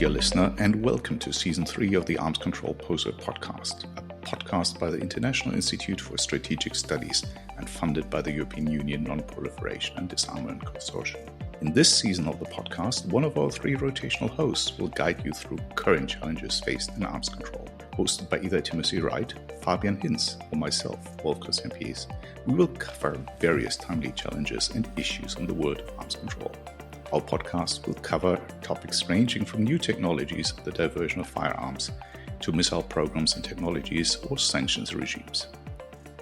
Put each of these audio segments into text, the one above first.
dear listener, and welcome to Season 3 of the Arms Control POSO podcast, a podcast by the International Institute for Strategic Studies and funded by the European Union Non-Proliferation and Disarmament Consortium. In this season of the podcast, one of our three rotational hosts will guide you through current challenges faced in arms control. Hosted by either Timothy Wright, Fabian Hinz, or myself, Wolfgang Sempies, we will cover various timely challenges and issues in the world of arms control. Our podcast will cover topics ranging from new technologies, the diversion of firearms, to missile programs and technologies or sanctions regimes.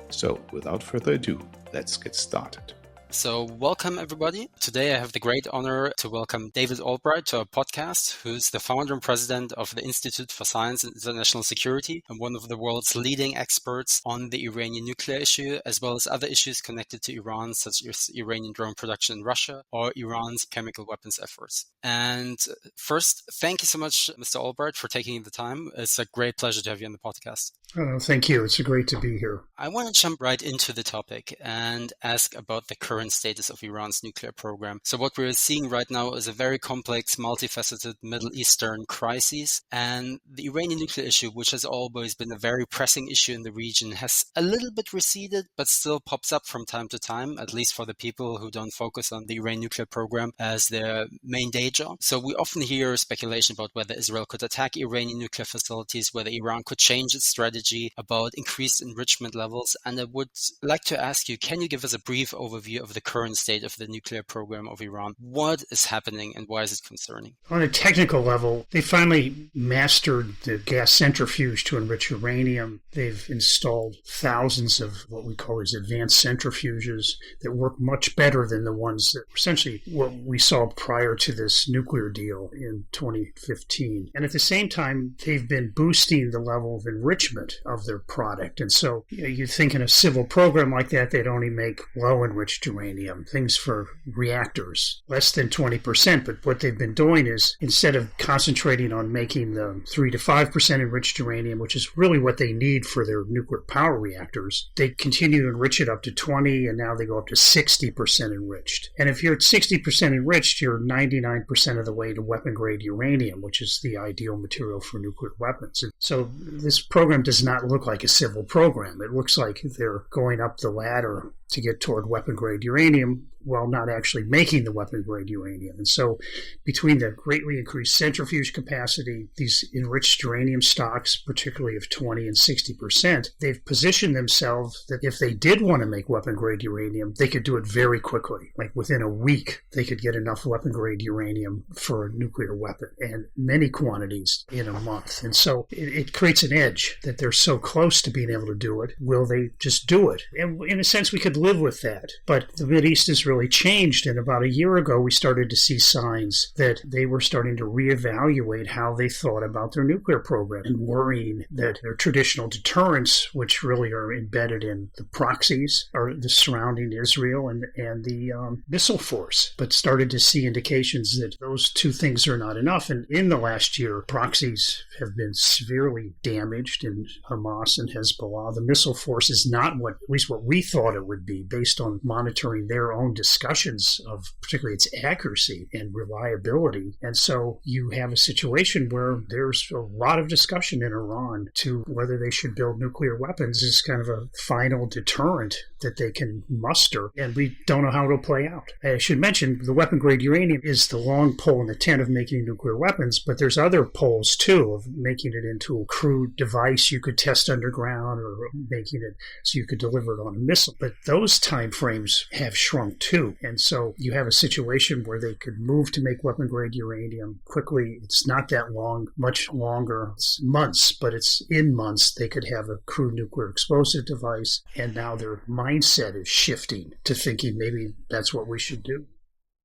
So, without further ado, let's get started. So welcome everybody. Today I have the great honor to welcome David Albright to our podcast, who's the founder and president of the Institute for Science and International Security and one of the world's leading experts on the Iranian nuclear issue, as well as other issues connected to Iran, such as Iranian drone production in Russia or Iran's chemical weapons efforts. And first, thank you so much, Mr. Albright, for taking the time. It's a great pleasure to have you on the podcast. Thank you. It's great to be here. I want to jump right into the topic and ask about the current status of Iran's nuclear program. So what we're seeing right now is a very complex, multifaceted Middle Eastern crisis. And the Iranian nuclear issue, which has always been a very pressing issue in the region, has a little bit receded, but still pops up from time to time, at least for the people who don't focus on the Iranian nuclear program as their main day job. So we often hear speculation about whether Israel could attack Iranian nuclear facilities, whether Iran could change its strategy, about increased enrichment levels. And I would like to ask you, can you give us a brief overview of the current state of the nuclear program of Iran? What is happening and why is it concerning? On a technical level, they finally mastered the gas centrifuge to enrich uranium. They've installed thousands of what we call these advanced centrifuges that work much better than the ones that essentially what we saw prior to this nuclear deal in 2015. And at the same time, they've been boosting the level of enrichment of their product. And so you think in a civil program like that, they'd only make low enriched uranium, things for reactors, less than 20%. But what they've been doing is instead of concentrating on making the 3 to 5% enriched uranium, which is really what they need for their nuclear power reactors, they continue to enrich it up to 20, and now they go up to 60% enriched. And if you're at 60% enriched, you're 99% of the way to weapon grade uranium, which is the ideal material for nuclear weapons. And so this program does not look like a civil program. It looks like they're going up the ladder to get toward weapon-grade uranium while not actually making the weapon-grade uranium. And so between the greatly increased centrifuge capacity, these enriched uranium stocks, particularly of 20 and 60%, they've positioned themselves that if they did want to make weapon-grade uranium, they could do it very quickly. Like within a week, they could get enough weapon-grade uranium for a nuclear weapon, and many quantities in a month. And so it creates an edge that they're so close to being able to do it. Will they just do it? And in a sense, we could live with that. But the Mideast has really changed, and about a year ago we started to see signs that they were starting to reevaluate how they thought about their nuclear program and worrying that their traditional deterrents, which really are embedded in the proxies, are the surrounding Israel and the missile force, but started to see indications that those two things are not enough. And in the last year, proxies have been severely damaged in Hamas and Hezbollah. The missile force is not at least what we thought it would be, based on monitoring their own discussions of particularly its accuracy and reliability. And so you have a situation where there's a lot of discussion in Iran to whether they should build nuclear weapons as kind of a final deterrent that they can muster, and we don't know how it'll play out. I should mention the weapon-grade uranium is the long pole in the tent of making nuclear weapons, but there's other poles too of making it into a crude device you could test underground, or making it so you could deliver it on a missile. But those time frames have shrunk too. And so you have a situation where they could move to make weapon-grade uranium quickly. It's not that long, much longer. It's months, but it's in months they could have a crude nuclear explosive device. And now their mindset is shifting to thinking maybe that's what we should do.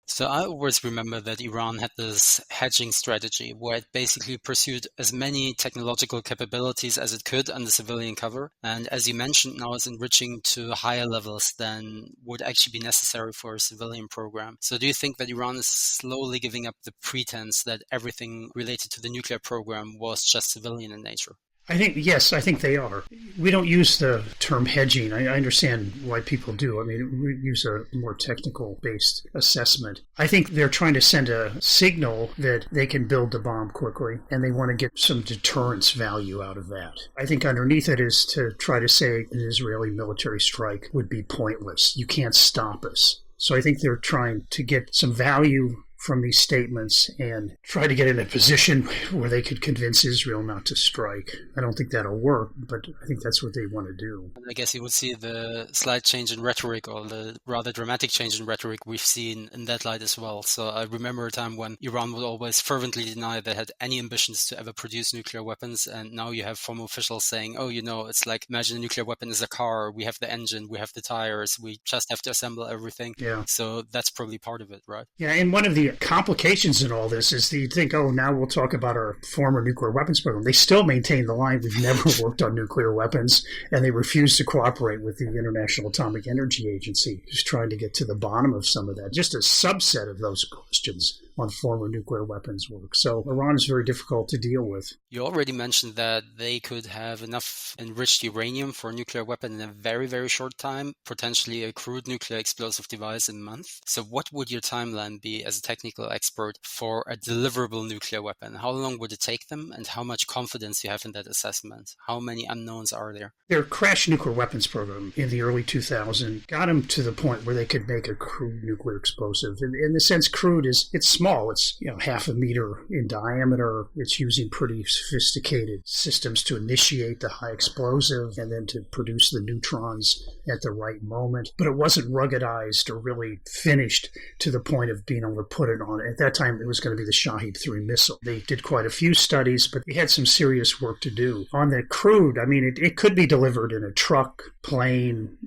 So I always remember that Iran had this hedging strategy where it basically pursued as many technological capabilities as it could under civilian cover. And as you mentioned, now it's enriching to higher levels than would actually be necessary for a civilian program. So do you think that Iran is slowly giving up the pretense that everything related to the nuclear program was just civilian in nature? I think they are. We don't use the term hedging. I understand why people do. I mean, we use a more technical-based assessment. I think they're trying to send a signal that they can build the bomb quickly, and they want to get some deterrence value out of that. I think underneath it is to try to say an Israeli military strike would be pointless. You can't stop us. So I think they're trying to get some value from these statements and try to get in a position where they could convince Israel not to strike. I don't think that'll work, but I think that's what they want to do. I guess you would see the slight change in rhetoric, or the rather dramatic change in rhetoric we've seen in that light as well. So I remember a time when Iran would always fervently deny they had any ambitions to ever produce nuclear weapons, and now you have former officials saying, oh, it's like, imagine a nuclear weapon is a car, we have the engine, we have the tires, we just have to assemble everything. Yeah. So that's probably part of it, right? Yeah, and one of the complications in all this is that you think, oh, now we'll talk about our former nuclear weapons program. They still maintain the line, we've never worked on nuclear weapons, and they refuse to cooperate with the International Atomic Energy Agency, just trying to get to the bottom of some of that. Just a subset of those questions on former nuclear weapons work. So Iran is very difficult to deal with. You already mentioned that they could have enough enriched uranium for a nuclear weapon in a very, very short time, potentially a crude nuclear explosive device in a month. So what would your timeline be as a technical expert for a deliverable nuclear weapon? How long would it take them, and how much confidence do you have in that assessment? How many unknowns are there? Their crash nuclear weapons program in the early 2000s got them to the point where they could make a crude nuclear explosive. In the sense, crude is, it's small. It's half a meter in diameter. It's using pretty sophisticated systems to initiate the high explosive and then to produce the neutrons at the right moment. But it wasn't ruggedized or really finished to the point of being able to put it on. At that time, it was going to be the Shahed 3 missile. They did quite a few studies, but they had some serious work to do. On the crude, I mean, it could be delivered in a truck, plane,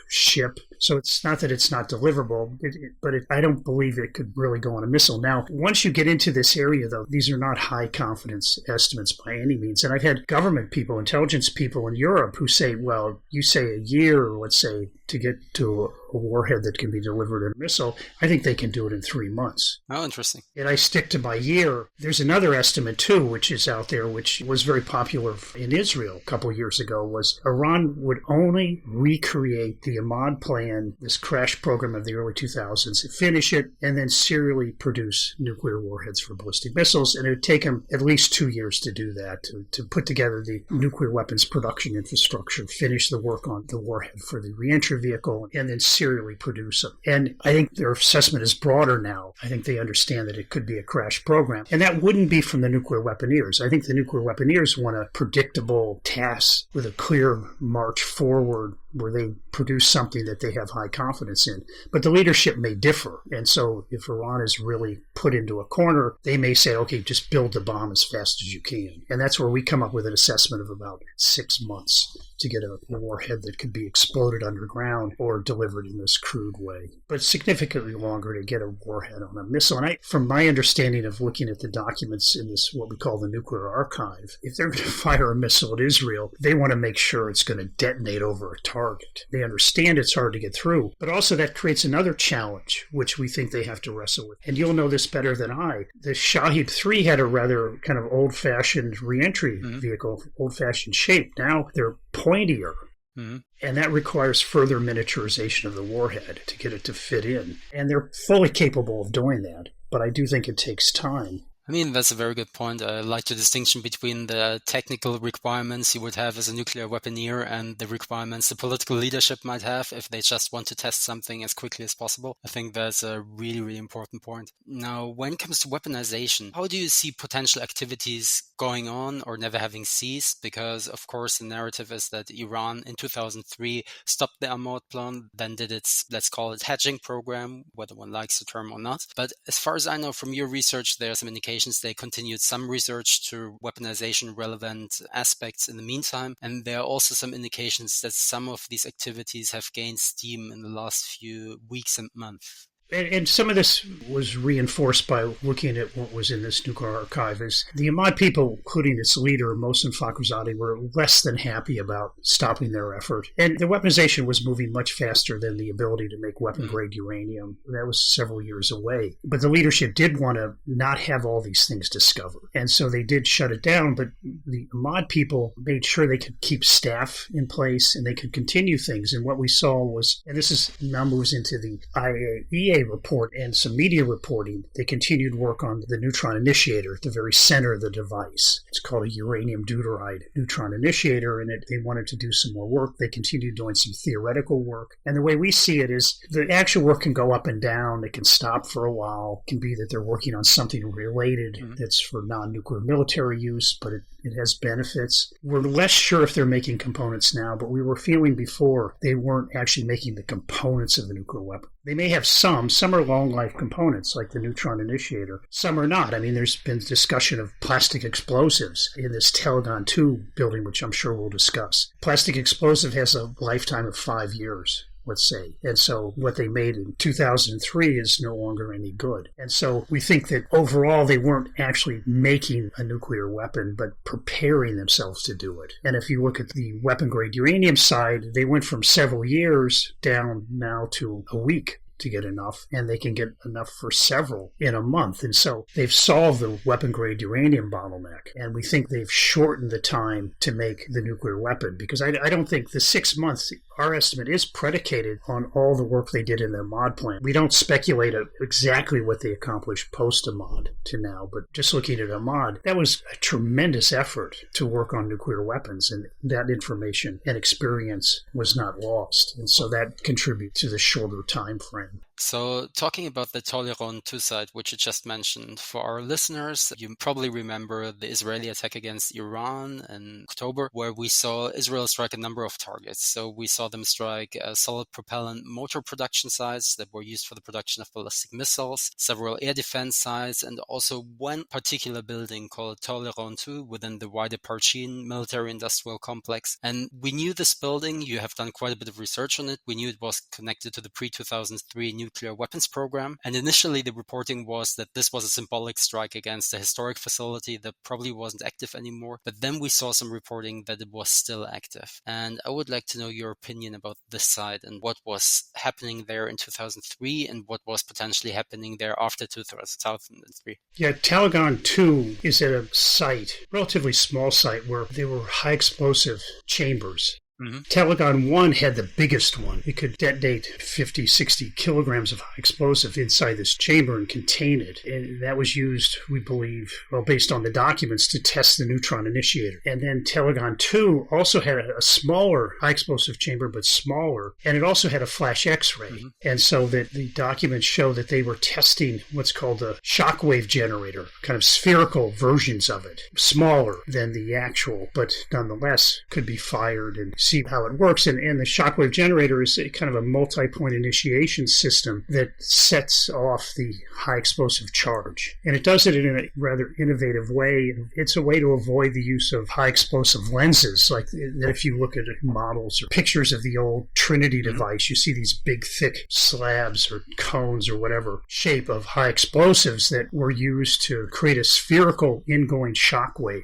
ship. So it's not that it's not deliverable, but I don't believe it could really go on a missile. Now, once you get into this area, though, these are not high confidence estimates by any means. And I've had government people, intelligence people in Europe who say, well, you say a year, let's say, to get to a warhead that can be delivered in a missile. I think they can do it in 3 months. Oh, interesting. And I stick to my year. There's another estimate, too, which is out there, which was very popular in Israel a couple of years ago, was Iran would only recreate the Ahmad plan, this crash program of the early 2000s, finish it, and then serially produce nuclear warheads for ballistic missiles. And it would take them at least 2 years to do that, to put together the nuclear weapons production infrastructure, finish the work on the warhead for the reentry vehicle, and then serially produce them. And I think their assessment is broader now. I think they understand that it could be a crash program. And that wouldn't be from the nuclear weaponeers. I think the nuclear weaponeers want a predictable task with a clear march forward where they produce something that they have high confidence in. But the leadership may differ. And so if Iran is really put into a corner, they may say, okay, just build the bomb as fast as you can. And that's where we come up with an assessment of about 6 months to get a warhead that could be exploded underground or delivered in this crude way. But significantly longer to get a warhead on a missile. And from my understanding of looking at the documents in this, what we call the nuclear archive, if they're going to fire a missile at Israel, they want to make sure it's going to detonate over a target. They understand it's hard to get through, but also that creates another challenge, which we think they have to wrestle with. And you'll know this better than I. The Shahed 3 had a rather kind of old-fashioned reentry vehicle, old-fashioned shape. Now they're pointier. Mm-hmm. And that requires further miniaturization of the warhead to get it to fit in. And they're fully capable of doing that, but I do think it takes time. I mean, that's a very good point. I like the distinction between the technical requirements you would have as a nuclear weaponeer and the requirements the political leadership might have if they just want to test something as quickly as possible. I think that's a really, really important point. Now, when it comes to weaponization, how do you see potential activities going on or never having ceased? Because, of course, the narrative is that Iran in 2003 stopped the Ahmad plan, then did its, let's call it, hedging program, whether one likes the term or not. But as far as I know from your research, there are some indications they continued some research to weaponization relevant aspects in the meantime. And there are also some indications that some of these activities have gained steam in the last few weeks and months. And some of this was reinforced by looking at what was in this nuclear archive. Is the Ahmad people, including its leader, Mohsen Fakhrizadeh, were less than happy about stopping their effort. And the weaponization was moving much faster than the ability to make weapon-grade uranium. That was several years away. But the leadership did want to not have all these things discovered. And so they did shut it down, but the Ahmad people made sure they could keep staff in place and they could continue things. And what we saw was, and this is now moves into the IAEA report and some media reporting, they continued work on the neutron initiator at the very center of the device. It's called a uranium deuteride neutron initiator, and they wanted to do some more work. They continued doing some theoretical work. And the way we see it is the actual work can go up and down. It can stop for a while. It can be that they're working on something related that's for non-nuclear military use, but it has benefits. We're less sure if they're making components now, but we were feeling before they weren't actually making the components of the nuclear weapon. They may have some are long-life components, like the neutron initiator. Some are not. I mean, there's been discussion of plastic explosives in this Telegon 2 building, which I'm sure we'll discuss. Plastic explosive has a lifetime of 5 years. Let's say. And so what they made in 2003 is no longer any good. And so we think that overall they weren't actually making a nuclear weapon, but preparing themselves to do it. And if you look at the weapon-grade uranium side, they went from several years down now to a week to get enough, and they can get enough for several in a month. And so they've solved the weapon-grade uranium bottleneck, and we think they've shortened the time to make the nuclear weapon, because I don't think the 6 months, our estimate is predicated on all the work they did in the Ahmad plant. We don't speculate exactly what they accomplished post-Ahmad to now, but just looking at Ahmad, that was a tremendous effort to work on nuclear weapons, and that information and experience was not lost. And so that contributes to the shorter time frame. So talking about the Toleron 2 site, which you just mentioned, for our listeners, you probably remember the Israeli attack against Iran in October, where we saw Israel strike a number of targets. So we saw them strike solid propellant motor production sites that were used for the production of ballistic missiles, several air defense sites, and also one particular building called Toleron 2 within the wider Parchin military-industrial complex. And we knew this building. You have done quite a bit of research on it. We knew it was connected to the pre-2003 nuclear weapons program. And initially the reporting was that this was a symbolic strike against a historic facility that probably wasn't active anymore. But then we saw some reporting that it was still active. And I would like to know your opinion about this site and what was happening there in 2003 and what was potentially happening there after 2003. Yeah, Telegon 2 is at a site, relatively small site, where there were high explosive chambers. Mm-hmm. Telegon 1 had the biggest one. It could detonate 50, 60 kilograms of high explosive inside this chamber and contain it. And that was used, we believe, based on the documents, to test the neutron initiator. And then Telegon 2 also had a smaller high explosive chamber, but smaller. And it also had a flash X-ray. Mm-hmm. And so that the documents show that they were testing what's called a shockwave generator, kind of spherical versions of it, smaller than the actual, but nonetheless could be fired and see how it works. And the shockwave generator is a kind of a multi-point initiation system that sets off the high explosive charge. And it does it in a rather innovative way. It's a way to avoid the use of high explosive lenses. Like if you look at models or pictures of the old Trinity device, you see these big, thick slabs or cones or whatever shape of high explosives that were used to create a spherical ingoing shockwave.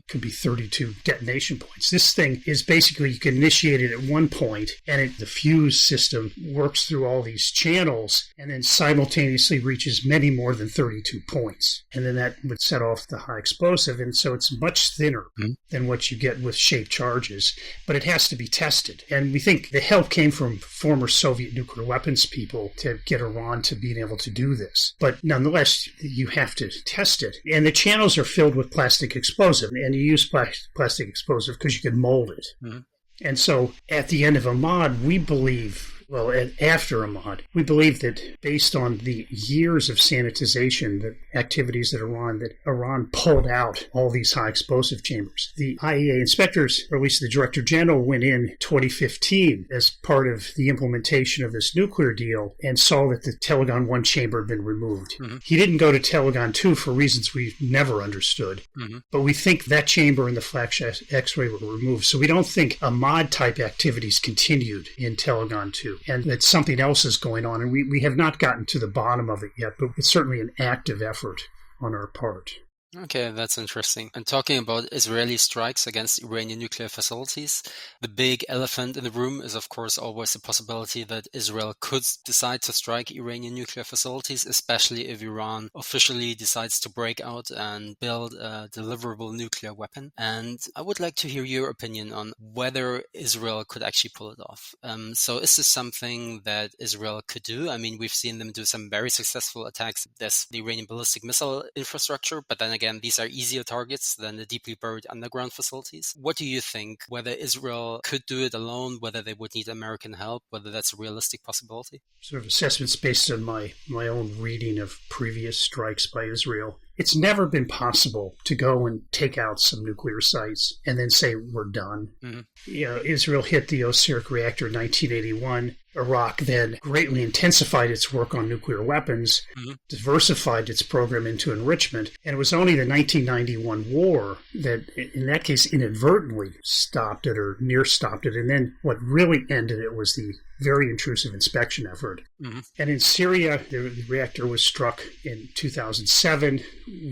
Could be 32 detonation points. This thing is basically, you can initiate it at one point, and the fuse system works through all these channels and then simultaneously reaches many more than 32 points. And then that would set off the high explosive. And so it's much thinner than what you get with shaped charges, but it has to be tested. And we think the help came from former Soviet nuclear weapons people to get Iran to being able to do this. But nonetheless, you have to test it. And the channels are filled with plastic explosive, and you use plastic explosive because you can mold it. And so at the end of Ahmad, we believe, after Ahmad, we believe that based on the years of sanitization, the activities that Iran pulled out all these high explosive chambers. The IAEA inspectors, or at least the Director General, went in 2015 as part of the implementation of this nuclear deal and saw that the Telegon 1 chamber had been removed. He didn't go to Telegon 2 for reasons we've never understood, but we think that chamber and the flash X-ray were removed. So we don't think Ahmad-type activities continued in Telegon 2. and that something else is going on. And we have not gotten to the bottom of it yet, but it's certainly an active effort on our part. Okay, that's interesting. And talking about Israeli strikes against Iranian nuclear facilities, the big elephant in the room is, of course, always the possibility that Israel could decide to strike Iranian nuclear facilities, especially if Iran officially decides to break out and build a deliverable nuclear weapon. And I would like to hear your opinion on whether Israel could actually pull it off. So is this something that Israel could do? I mean, we've seen them do some very successful attacks. There's the Iranian ballistic missile infrastructure, but then again, these are easier targets than the deeply buried underground facilities. What do you think? Whether Israel could do it alone, whether they would need American help, whether that's a realistic possibility? Sort of assessments based on my own reading of previous strikes by Israel. It's never been possible to go and take out some nuclear sites and then say we're done. Mm-hmm. Israel hit the Osiris reactor in 1981. Iraq then greatly intensified its work on nuclear weapons, diversified its program into enrichment, and it was only the 1991 war that, in that case, inadvertently stopped it or near stopped it. And then what really ended it was the very intrusive inspection effort. Mm-hmm. And in Syria, the reactor was struck in 2007.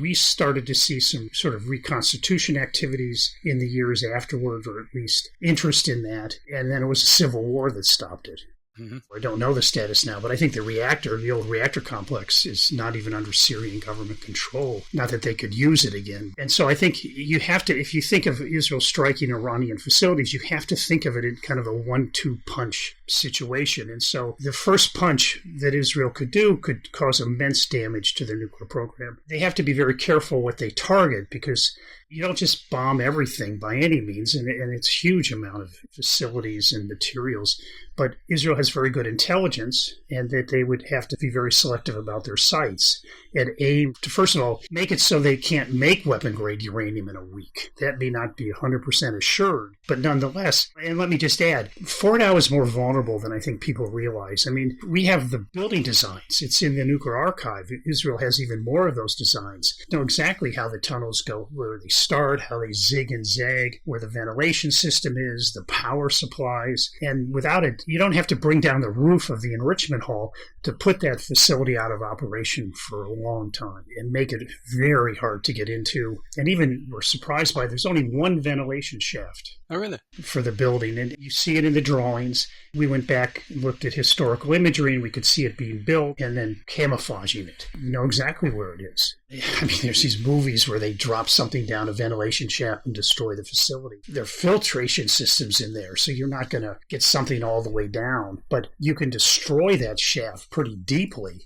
We started to see some sort of reconstitution activities in the years afterward, or at least interest in that. And then it was a civil war that stopped it. Mm-hmm. I don't know the status now, but I think the old reactor complex, is not even under Syrian government control. Not that they could use it again. And so I think you have to, if you think of Israel striking Iranian facilities, you have to think of it in kind of a 1-2 punch situation. And so the first punch that Israel could do could cause immense damage to their nuclear program. They have to be very careful what they target, because you don't just bomb everything by any means, and it's a huge amount of facilities and materials. But Israel has very good intelligence, and that they would have to be very selective about their sites and aim to, first of all, make it so they can't make weapon-grade uranium in a week. That may not be 100% assured, but nonetheless, and let me just add, Fordow is more vulnerable than I think people realize. I mean, we have the building designs. It's in the nuclear archive. Israel has even more of those designs. Know exactly how the tunnels go, where they start, how they zig and zag, where the ventilation system is, the power supplies. And without it, you don't have to bring down the roof of the enrichment hall to put that facility out of operation for a long time and make it very hard to get into. And even we're surprised by there's only one ventilation shaft. Oh, really? For the building. And you see it in the drawings. We went back and looked at historical imagery, and we could see it being built and then camouflaging it. You know exactly where it is. I mean, there's these movies where they drop something down a ventilation shaft and destroy the facility. There are filtration systems in there, so you're not going to get something all the way down. But you can destroy that shaft pretty deeply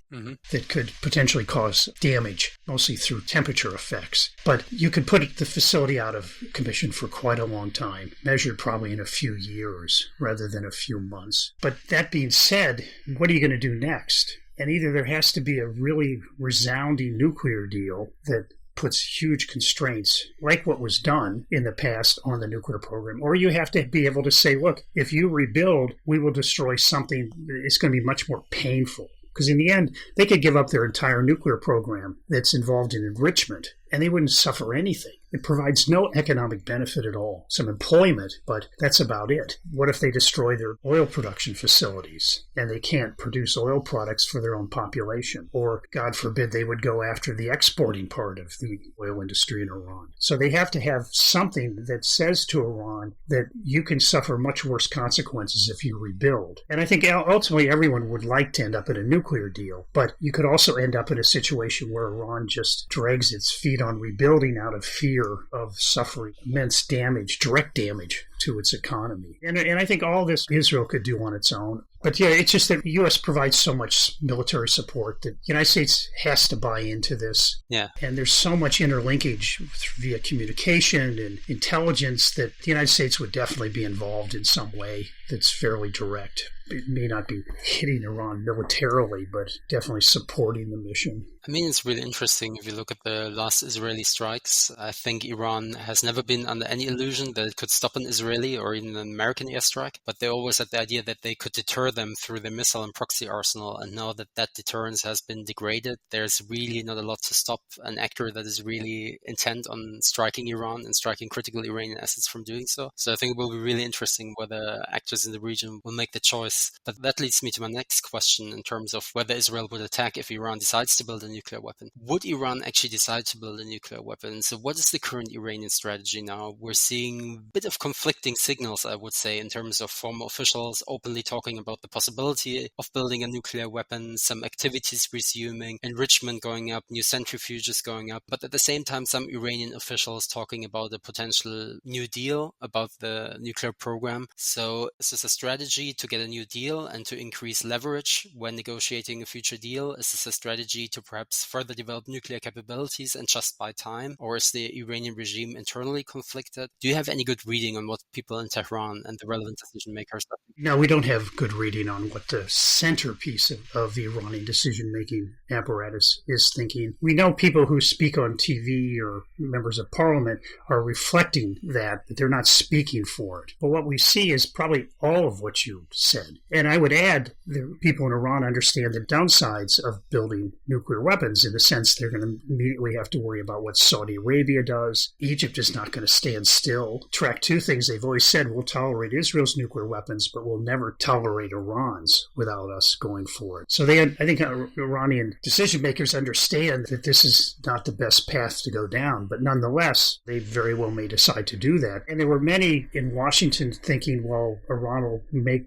that could potentially cause damage, mostly through temperature effects. But you could put the facility out of commission for quite a long time, measured probably in a few years rather than a few months. But that being said, what are you going to do next? And either there has to be a really resounding nuclear deal that puts huge constraints, like what was done in the past on the nuclear program, or you have to be able to say, look, if you rebuild, we will destroy something. It's going to be much more painful. Because in the end, they could give up their entire nuclear program that's involved in enrichment, and they wouldn't suffer anything. It provides no economic benefit at all. Some employment, but that's about it. What if they destroy their oil production facilities and they can't produce oil products for their own population? Or, God forbid, they would go after the exporting part of the oil industry in Iran. So they have to have something that says to Iran that you can suffer much worse consequences if you rebuild. And I think ultimately everyone would like to end up in a nuclear deal, but you could also end up in a situation where Iran just drags its feet on rebuilding out of fear of suffering immense damage, direct damage to its economy. And I think all this Israel could do on its own. But yeah, it's just that the U.S. provides so much military support that the United States has to buy into this. Yeah. And there's so much interlinkage via communication and intelligence that the United States would definitely be involved in some way that's fairly direct. It may not be hitting Iran militarily, but definitely supporting the mission. I mean, it's really interesting if you look at the last Israeli strikes. I think Iran has never been under any illusion that it could stop an Israeli Israeli or even an American airstrike, but they always had the idea that they could deter them through the missile and proxy arsenal. And now that that deterrence has been degraded, there's really not a lot to stop an actor that is really intent on striking Iran and striking critical Iranian assets from doing so. So I think it will be really interesting whether actors in the region will make the choice. But that leads me to my next question in terms of whether Israel would attack if Iran decides to build a nuclear weapon. Would Iran actually decide to build a nuclear weapon? So what is the current Iranian strategy now? We're seeing a bit of conflicting signals, I would say, in terms of former officials openly talking about the possibility of building a nuclear weapon, some activities resuming, enrichment going up, new centrifuges going up. But at the same time, some Iranian officials talking about a potential new deal about the nuclear program. So is this a strategy to get a new deal and to increase leverage when negotiating a future deal? Is this a strategy to perhaps further develop nuclear capabilities and just buy time? Or is the Iranian regime internally conflicted? Do you have any good reading on what people in Tehran and the relevant decision makers are thinking? No, we don't have good reading on what the centerpiece of the Iranian decision-making apparatus is thinking. We know people who speak on TV or members of parliament are reflecting that they're not speaking for it. But what we see is probably all of what you said. And I would add the people in Iran understand the downsides of building nuclear weapons in the sense they're going to immediately have to worry about what Saudi Arabia does. Egypt is not going to stand still. Track two things they've always said: we'll tolerate Israel's nuclear weapons, but we'll never tolerate Iran's without us going for it. So I think Iranian decision makers understand that this is not the best path to go down, but nonetheless, they very well may decide to do that. And there were many in Washington thinking, well, Iran will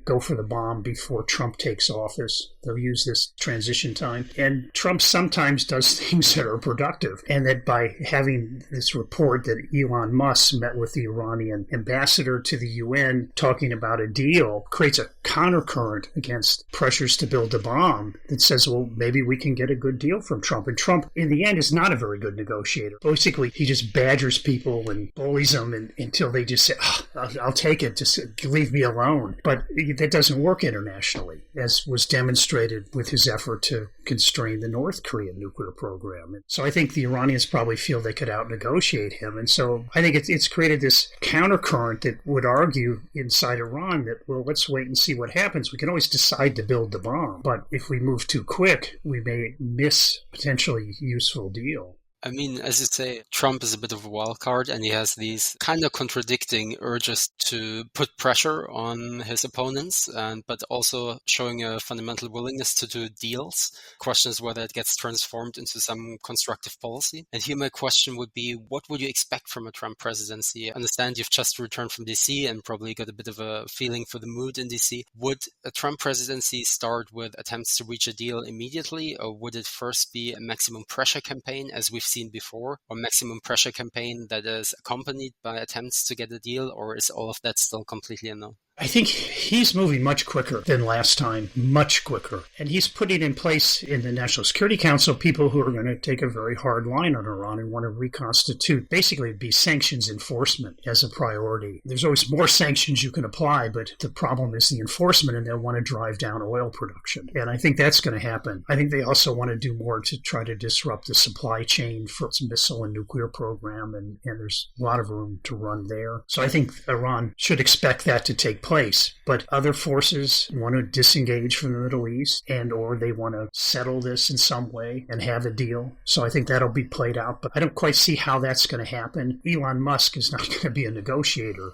go for the bomb before Trump takes office. They'll use this transition time. And Trump sometimes does things that are productive, and that by having this report that Elon Musk met with the Iranian ambassador to the UN talking about a deal creates a countercurrent against pressures to build a bomb that says, well, maybe we can get a good deal from Trump. And Trump, in the end, is not a very good negotiator. Basically, he just badgers people and bullies them until they just say, I'll take it, just leave me alone. But that doesn't work internationally, as was demonstrated with his effort to constrain the North Korean nuclear program. And so I think the Iranians probably feel they could out-negotiate him. And so I think it's created this countercurrent that would argue inside Iran that, well, let's wait and see what happens. We can always decide to build the bomb, but if we move too quick, we may miss potentially useful deal. I mean, as you say, Trump is a bit of a wild card, and he has these kind of contradicting urges to put pressure on his opponents, but also showing a fundamental willingness to do deals. Question is whether it gets transformed into some constructive policy. And here my question would be, what would you expect from a Trump presidency? I understand you've just returned from DC and probably got a bit of a feeling for the mood in DC. Would a Trump presidency start with attempts to reach a deal immediately, or would it first be a maximum pressure campaign, as we've seen before, or maximum pressure campaign that is accompanied by attempts to get a deal, or is all of that still completely unknown? I think he's moving much quicker than last time, much quicker. And he's putting in place in the National Security Council people who are going to take a very hard line on Iran and want to reconstitute. Basically, it'd be sanctions enforcement as a priority. There's always more sanctions you can apply, but the problem is the enforcement, and they'll want to drive down oil production. And I think that's going to happen. I think they also want to do more to try to disrupt the supply chain for its missile and nuclear program, and there's a lot of room to run there. So I think Iran should expect that to take place, but other forces want to disengage from the Middle East or they want to settle this in some way and have a deal. So I think that'll be played out, but I don't quite see how that's going to happen. Elon Musk is not going to be a negotiator.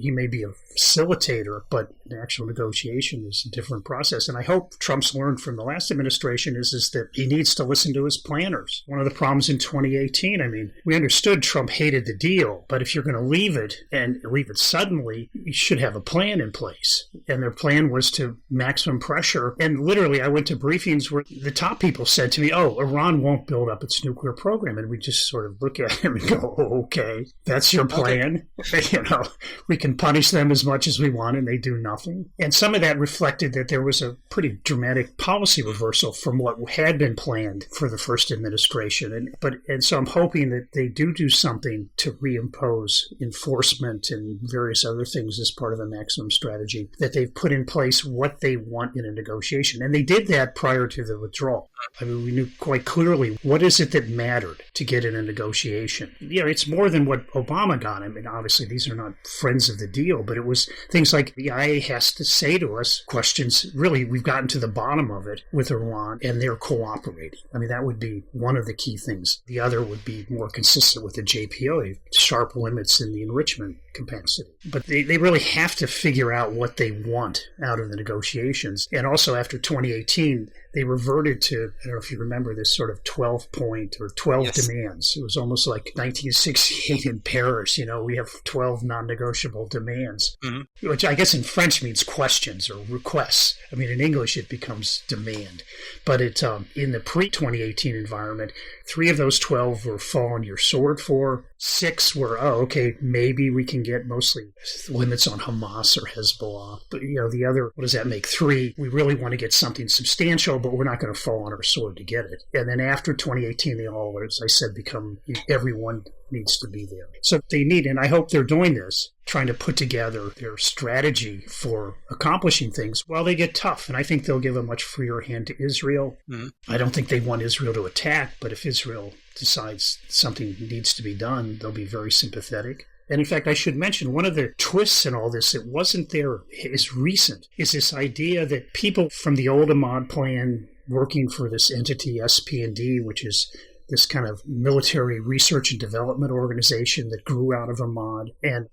He may be a facilitator, but the actual negotiation is a different process. And I hope Trump's learned from the last administration is that he needs to listen to his planners. One of the problems in 2018, I mean, we understood Trump hated the deal, but if you're going to leave it and leave it suddenly, you should have a plan in place. And their plan was to maximum pressure. And literally, I went to briefings where the top people said to me, oh, Iran won't build up its nuclear program. And we just sort of look at him and go, oh, okay, that's your plan. Okay. We can punish them as much as we want and they do nothing. And some of that reflected that there was a pretty dramatic policy reversal from what had been planned for the first administration. And so I'm hoping that they do something to reimpose enforcement and various other things as part of a maximum maximum strategy, that they've put in place what they want in a negotiation. And they did that prior to the withdrawal. I mean, we knew quite clearly what is it that mattered to get in a negotiation. It's more than what Obama got. I mean, obviously, these are not friends of the deal, but it was things like the IA has to say to us questions. Really, we've gotten to the bottom of it with Iran, and they're cooperating. I mean, that would be one of the key things. The other would be more consistent with the JPOA, sharp limits in the enrichment capacity. But they really have to figure out what they want out of the negotiations. And also after 2018, they reverted to, I don't know if you remember this sort of 12-point or 12 demands. It was almost like 1968 in Paris. We have 12 non-negotiable demands, which I guess in French means questions or requests. I mean, in English, it becomes demand. But it in the pre-2018 environment, 3 of those 12 were fall on your sword for. 6 were, okay, maybe we can get mostly limits on Hamas or Hezbollah. But, the other, what does that make? 3, we really want to get something substantial, but we're not going to fall on our sword to get it. And then after 2018, they all, as I said, become, everyone needs to be there. So they need, and I hope they're doing this, trying to put together their strategy for accomplishing things while they get tough. And I think they'll give a much freer hand to Israel. I don't think they want Israel to attack, but if Israel decides something needs to be done, they'll be very sympathetic. And in fact, I should mention one of the twists in all this that wasn't there is recent, is this idea that people from the old Ahmad plan working for this entity, SP&D, which is this kind of military research and development organization that grew out of Ahmad and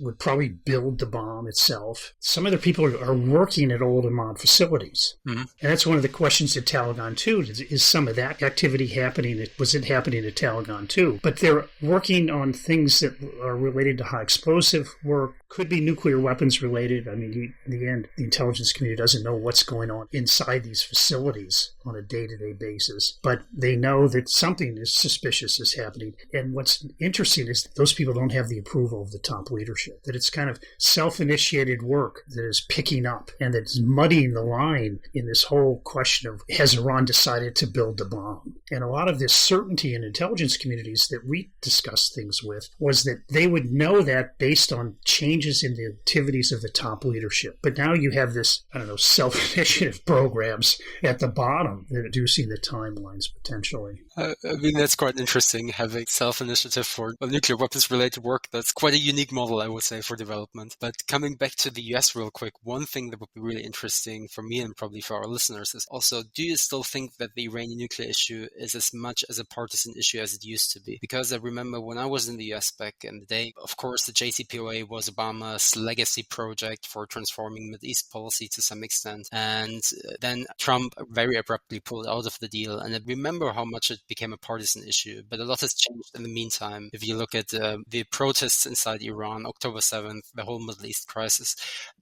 would probably build the bomb itself. Some of the people are working at old Ahmad facilities. And that's one of the questions at Taliban too. Is some of that activity happening? Was it happening at Taliban too? But they're working on things that are related to high explosive work, could be nuclear weapons related. I mean, in the end, the intelligence community doesn't know what's going on inside these facilities on a day-to-day basis, but they know that something is suspicious is happening. And what's interesting is those people don't have the approval of the top leadership, that it's kind of self-initiated work that is picking up and that's muddying the line in this whole question of, has Iran decided to build the bomb? And a lot of this certainty in intelligence communities that we discussed things with was that they would know that based on changes in the activities of the top leadership. But now you have this, self-initiative programs at the bottom that are reducing the timelines potentially. I mean, that's quite interesting, having self-initiative for nuclear weapons-related work. That's quite a unique model, I would say, for development. But coming back to the US real quick, one thing that would be really interesting for me and probably for our listeners is also, do you still think that the Iranian nuclear issue is as much as a partisan issue as it used to be? Because I remember when I was in the US back in the day, of course, the JCPOA was Obama's legacy project for transforming Mideast policy to some extent. And then Trump very abruptly pulled out of the deal. And I remember how much it became a partisan issue, but a lot has changed in the meantime. If you look at the protests inside Iran, October 7th, the whole Middle East crisis,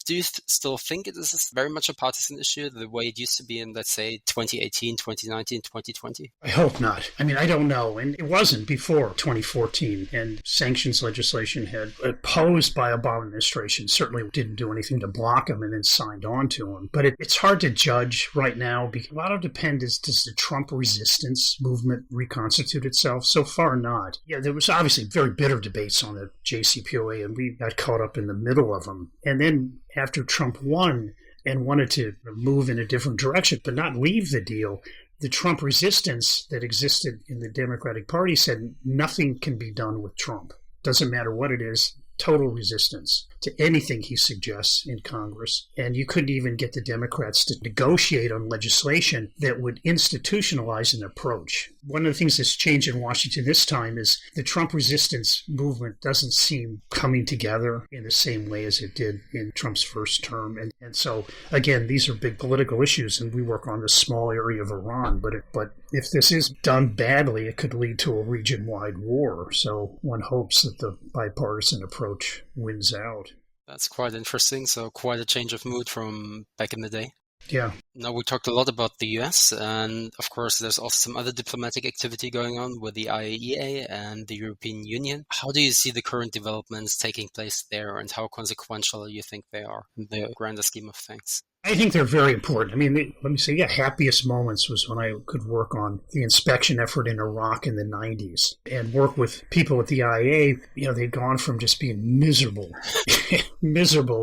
do you still think it is very much a partisan issue the way it used to be in, let's say, 2018, 2019, 2020? I hope not. I mean, I don't know. And it wasn't before 2014. And sanctions legislation had opposed by Obama administration certainly didn't do anything to block them and then signed on to them. But it's hard to judge right now because a lot of it depends, does the Trump resistance movement reconstitute itself? So far, not. Yeah, there was obviously very bitter debates on the JCPOA, and we got caught up in the middle of them. And then after Trump won and wanted to move in a different direction, but not leave the deal, the Trump resistance that existed in the Democratic Party said nothing can be done with Trump. Doesn't matter what it is. Total resistance to anything he suggests in Congress. And you couldn't even get the Democrats to negotiate on legislation that would institutionalize an approach. One of the things that's changed in Washington this time is the Trump resistance movement doesn't seem coming together in the same way as it did in Trump's first term. And so, again, these are big political issues, and we work on this small area of Iran. But if this is done badly, it could lead to a region-wide war. So one hopes that the bipartisan approach wins out. That's quite interesting. So quite a change of mood from back in the day. Yeah. Now, we talked a lot about the US, and of course, there's also some other diplomatic activity going on with the IAEA and the European Union. How do you see the current developments taking place there, and how consequential you think they are in the grander scheme of things? I think they're very important. I mean, let me say, happiest moments was when I could work on the inspection effort in Iraq in the 90s and work with people at the IAEA. They'd gone from just being miserable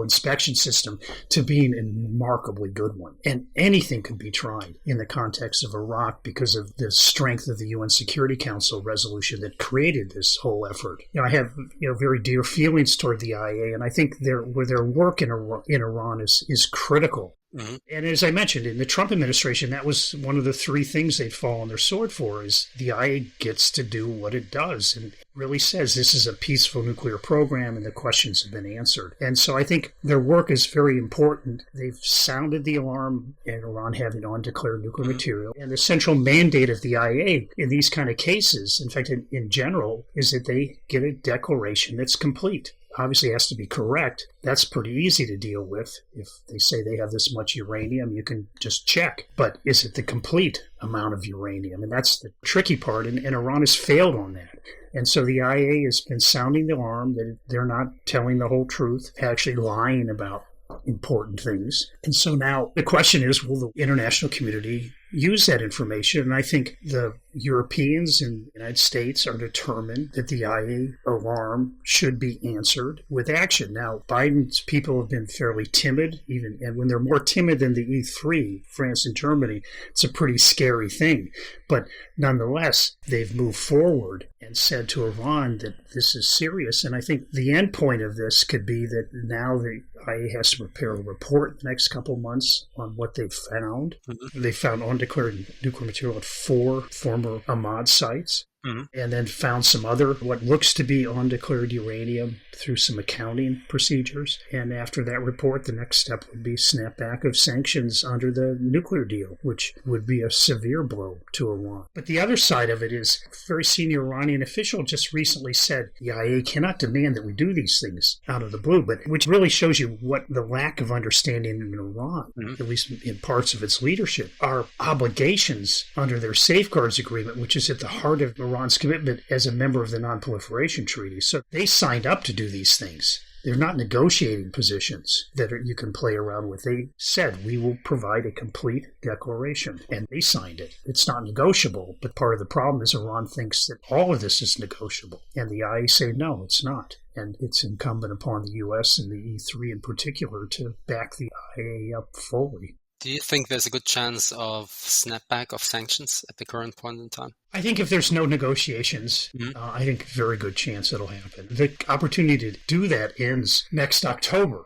inspection system to being a remarkably good one. And anything could be tried in the context of Iraq because of the strength of the UN Security Council resolution that created this whole effort. I have very dear feelings toward the IAEA, and I think their work in Iran is critical. Mm-hmm. And as I mentioned, in the Trump administration, that was one of the three things they'd fall on their sword for, is the IAEA gets to do what it does and really says this is a peaceful nuclear program and the questions have been answered. And so I think their work is very important. They've sounded the alarm in Iran having undeclared nuclear material. And the central mandate of the IAEA in these kind of cases, in fact, in general, is that they get a declaration that's complete. Obviously, it has to be correct. That's pretty easy to deal with. If they say they have this much uranium, you can just check. But is it the complete amount of uranium? And that's the tricky part, and Iran has failed on that. And so the IAEA has been sounding the alarm that they're not telling the whole truth, actually lying about important things. And so now the question is, will the international community use that information? And I think the Europeans and the United States are determined that the IAEA alarm should be answered with action. Now, Biden's people have been fairly timid, and when they're more timid than the E3, France and Germany, it's a pretty scary thing. But nonetheless, they've moved forward and said to Iran that this is serious. And I think the end point of this could be that now the IAEA has to prepare a report in the next couple of months on what they've found. Mm-hmm. They found undeclared nuclear material at 4 former Ahmad sites. Mm-hmm. And then found some other, what looks to be undeclared uranium through some accounting procedures. And after that report, the next step would be snapback of sanctions under the nuclear deal, which would be a severe blow to Iran. But the other side of it is a very senior Iranian official just recently said the IAEA cannot demand that we do these things out of the blue, but which really shows you what the lack of understanding in Iran, at least in parts of its leadership, are obligations under their safeguards agreement, which is at the heart of Iran's commitment as a member of the Non-Proliferation Treaty. So they signed up to do these things. They're not negotiating positions that you can play around with. They said, we will provide a complete declaration, and they signed it. It's not negotiable, but part of the problem is Iran thinks that all of this is negotiable, and the IAEA say, no, it's not. And it's incumbent upon the U.S. and the E3 in particular to back the IAEA up fully. Do you think there's a good chance of snapback of sanctions at the current point in time? I think if there's no negotiations, I think very good chance it'll happen. The opportunity to do that ends next October.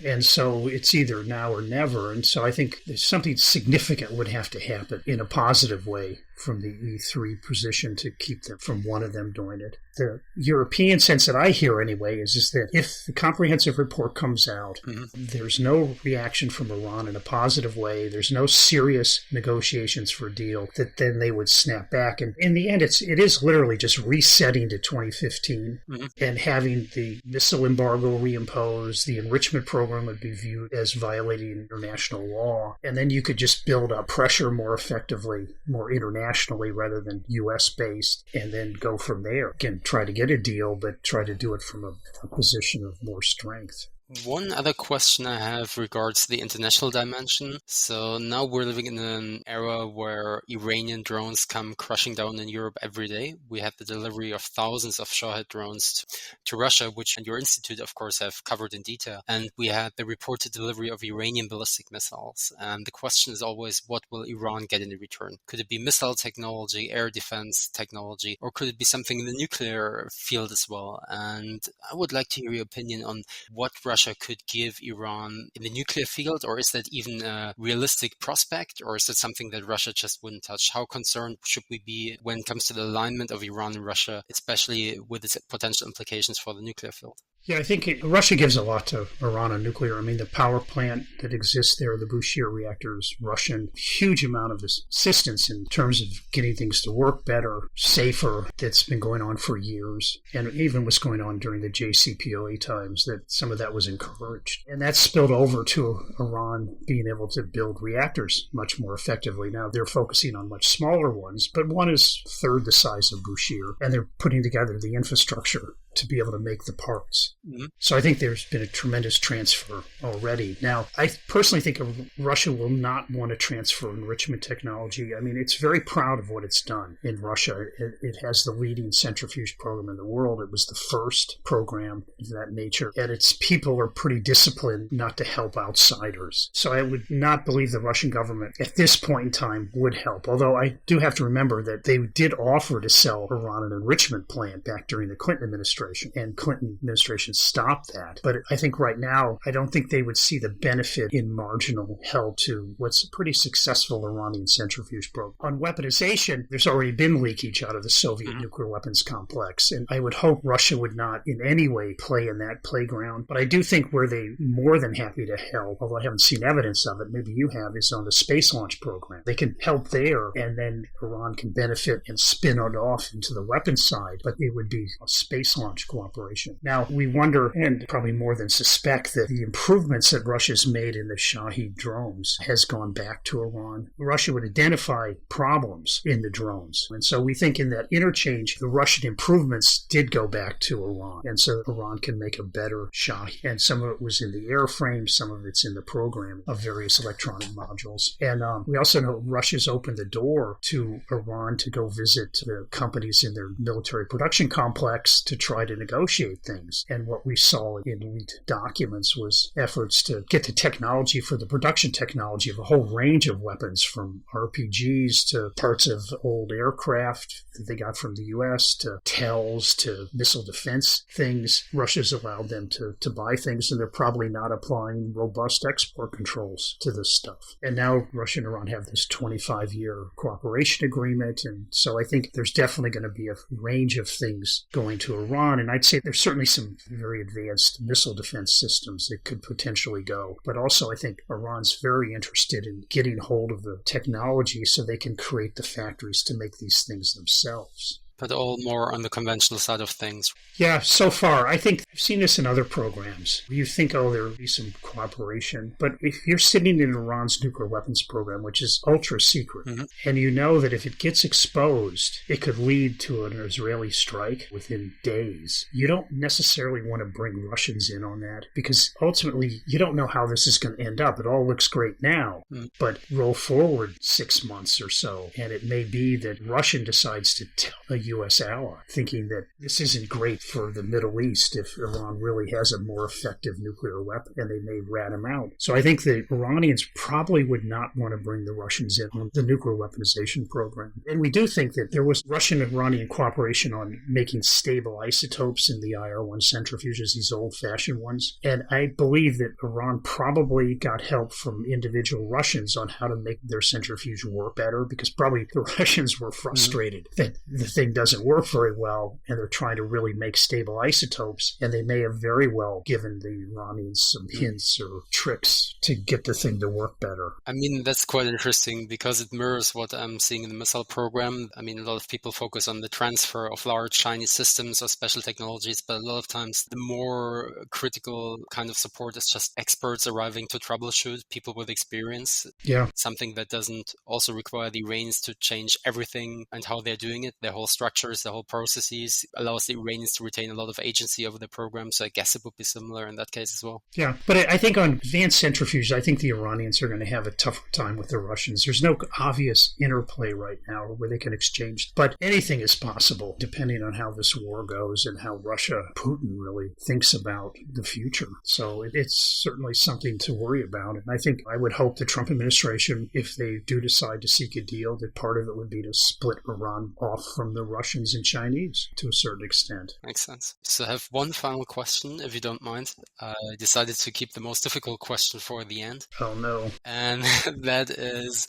And so it's either now or never. And so I think there's something significant would have to happen in a positive way from the E3 position to keep them from one of them doing it. The European sense that I hear anyway is that if the comprehensive report comes out, there's no reaction from Iran in a positive way, there's no serious negotiations for a deal, that then they would snap back. And in the end, it is literally just resetting to 2015 and having the missile embargo reimposed. The enrichment program would be viewed as violating international law. And then you could just build up pressure more effectively, more internationally rather than U.S.-based, and then go from there. Again, try to get a deal, but try to do it from a position of more strength. One other question I have regards the international dimension. So now we're living in an era where Iranian drones come crushing down in Europe every day. We have the delivery of thousands of Shahed drones to Russia, which your institute, of course, have covered in detail. And we had the reported delivery of Iranian ballistic missiles. And the question is always, what will Iran get in return? Could it be missile technology, air defense technology, or could it be something in the nuclear field as well? And I would like to hear your opinion on what Russia could give Iran in the nuclear field, or is that even a realistic prospect, or is it something that Russia just wouldn't touch? How concerned should we be when it comes to the alignment of Iran and Russia, especially with its potential implications for the nuclear field? Yeah, I think Russia gives a lot to Iran on nuclear. I mean, the power plant that exists there, the Bushehr reactors, Russian, huge amount of assistance in terms of getting things to work better, safer, that's been going on for years. And even what's going on during the JCPOA times, that some of that was encouraged. And that spilled over to Iran being able to build reactors much more effectively. Now, they're focusing on much smaller ones, but one is third the size of Bushehr, and they're putting together the infrastructure to be able to make the parts. Mm-hmm. So I think there's been a tremendous transfer already. Now, I personally think Russia will not want to transfer enrichment technology. I mean, it's very proud of what it's done in Russia. It has the leading centrifuge program in the world. It was the first program of that nature. And its people are pretty disciplined not to help outsiders. So I would not believe the Russian government at this point in time would help. Although I do have to remember that they did offer to sell Iran an enrichment plant back during the Clinton administration. And Clinton administration stopped that. But I think right now, I don't think they would see the benefit in marginal help to what's a pretty successful Iranian centrifuge program. On weaponization, there's already been leakage out of the Soviet nuclear weapons complex. And I would hope Russia would not in any way play in that playground. But I do think where they more than happy to help, although I haven't seen evidence of it, maybe you have, is on the space launch program. They can help there, and then Iran can benefit and spin it off into the weapons side, but it would be a space launch cooperation. Now, we wonder, and probably more than suspect, that the improvements that Russia's made in the Shahed drones has gone back to Iran. Russia would identify problems in the drones. And so we think in that interchange, the Russian improvements did go back to Iran. And so Iran can make a better Shahed. And some of it was in the airframe, some of it's in the program of various electronic modules. And we also know Russia's opened the door to Iran to go visit the companies in their military production complex to try to negotiate things. And what we saw in leaked documents was efforts to get the technology for the production technology of a whole range of weapons, from RPGs to parts of old aircraft that they got from the U.S. to TELs to missile defense things. Russia's allowed them to buy things, and they're probably not applying robust export controls to this stuff. And now Russia and Iran have this 25-year cooperation agreement, and so I think there's definitely going to be a range of things going to Iran, and I'd say there's certainly some very advanced missile defense systems that could potentially go. But also I think Iran's very interested in getting hold of the technology so they can create the factories to make these things themselves. But all more on the conventional side of things. Yeah, so far. I think I've seen this in other programs. You think, there'll be some cooperation. But if you're sitting in Iran's nuclear weapons program, which is ultra secret, and you know that if it gets exposed, it could lead to an Israeli strike within days, you don't necessarily want to bring Russians in on that, because ultimately you don't know how this is going to end up. It all looks great now, but roll forward 6 months or so, and it may be that Russian decides to tell a U.S. ally, thinking that this isn't great for the Middle East if Iran really has a more effective nuclear weapon, and they may rat him out. So I think the Iranians probably would not want to bring the Russians in on the nuclear weaponization program. And we do think that there was Russian-Iranian cooperation on making stable isotopes in the IR-1 centrifuges, these old-fashioned ones. And I believe that Iran probably got help from individual Russians on how to make their centrifuge work better, because probably the Russians were frustrated that the thing doesn't work very well, and they're trying to really make stable isotopes, and they may have very well given the Iranians some hints or tricks to get the thing to work better. I mean, that's quite interesting because it mirrors what I'm seeing in the missile program. I mean, a lot of people focus on the transfer of large Chinese systems or special technologies, but a lot of times the more critical kind of support is just experts arriving to troubleshoot, people with experience. Yeah. Something that doesn't also require the Iranians to change everything and how they're doing it, their whole structures, the whole processes, allows the Iranians to retain a lot of agency over the program. So I guess it would be similar in that case as well. Yeah, but I think on advanced centrifuges, I think the Iranians are going to have a tougher time with the Russians. There's no obvious interplay right now where they can exchange. But anything is possible depending on how this war goes and how Russia, Putin really thinks about the future. So it's certainly something to worry about. And I think I would hope the Trump administration, if they do decide to seek a deal, that part of it would be to split Iran off from the Russians and Chinese to a certain extent. Makes sense. So I have one final question, if you don't mind. I decided to keep the most difficult question for the end. Oh, no. And that is,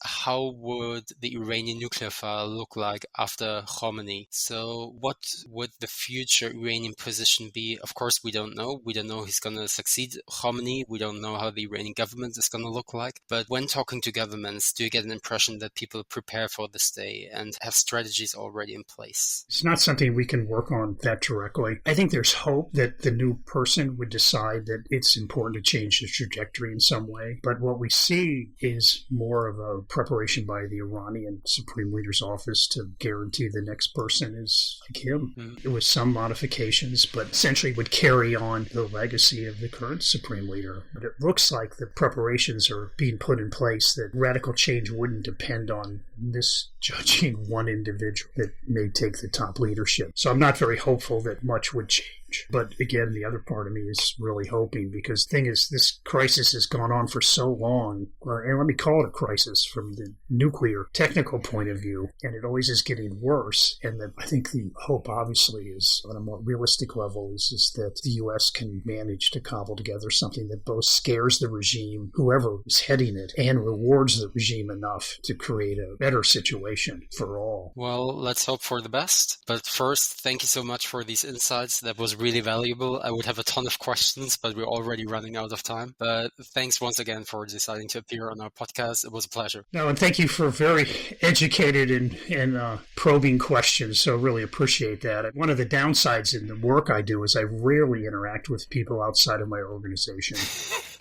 how would the Iranian nuclear file look like after Khomeini? So what would the future Iranian position be? Of course, we don't know. We don't know he's going to succeed Khomeini. We don't know how the Iranian government is going to look like. But when talking to governments, do you get an impression that people prepare for this day and have strategies already in place? It's not something we can work on that directly. I think there's hope that the new person would decide that it's important to change the trajectory in some way. But what we see is more of a preparation by the Iranian Supreme Leader's office to guarantee the next person is like him. With some modifications, but essentially would carry on the legacy of the current Supreme Leader. But it looks like the preparations are being put in place that radical change wouldn't depend on misjudging one individual that may take the top leadership. So I'm not very hopeful that much would change. But again, the other part of me is really hoping, because the thing is, this crisis has gone on for so long, and let me call it a crisis from the nuclear technical point of view, and it always is getting worse. And that I think the hope, obviously, is on a more realistic level, is that the U.S. can manage to cobble together something that both scares the regime, whoever is heading it, and rewards the regime enough to create a better situation for all. Well, let's hope for the best. But first, thank you so much for these insights. That was really valuable. I would have a ton of questions, but we're already running out of time. But thanks once again for deciding to appear on our podcast. It was a pleasure. No, and thank you for very educated and probing questions. So really appreciate that. One of the downsides in the work I do is I rarely interact with people outside of my organization.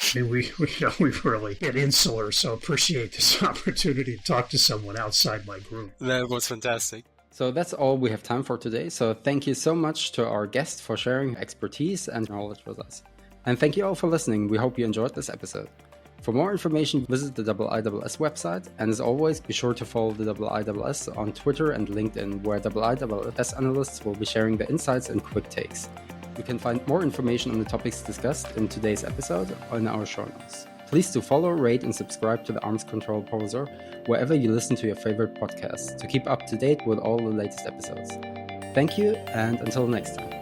I mean, we really get insular, so appreciate this opportunity to talk to someone outside my group. That was fantastic. So that's all we have time for today. So thank you so much to our guest for sharing expertise and knowledge with us. And thank you all for listening. We hope you enjoyed this episode. For more information, visit the IISS website. And as always, be sure to follow the IISS on Twitter and LinkedIn, where IISS analysts will be sharing the insights and quick takes. You can find more information on the topics discussed in today's episode in our show notes. Please do follow, rate, and subscribe to the Arms Control Poser wherever you listen to your favorite podcasts to keep up to date with all the latest episodes. Thank you, and until next time.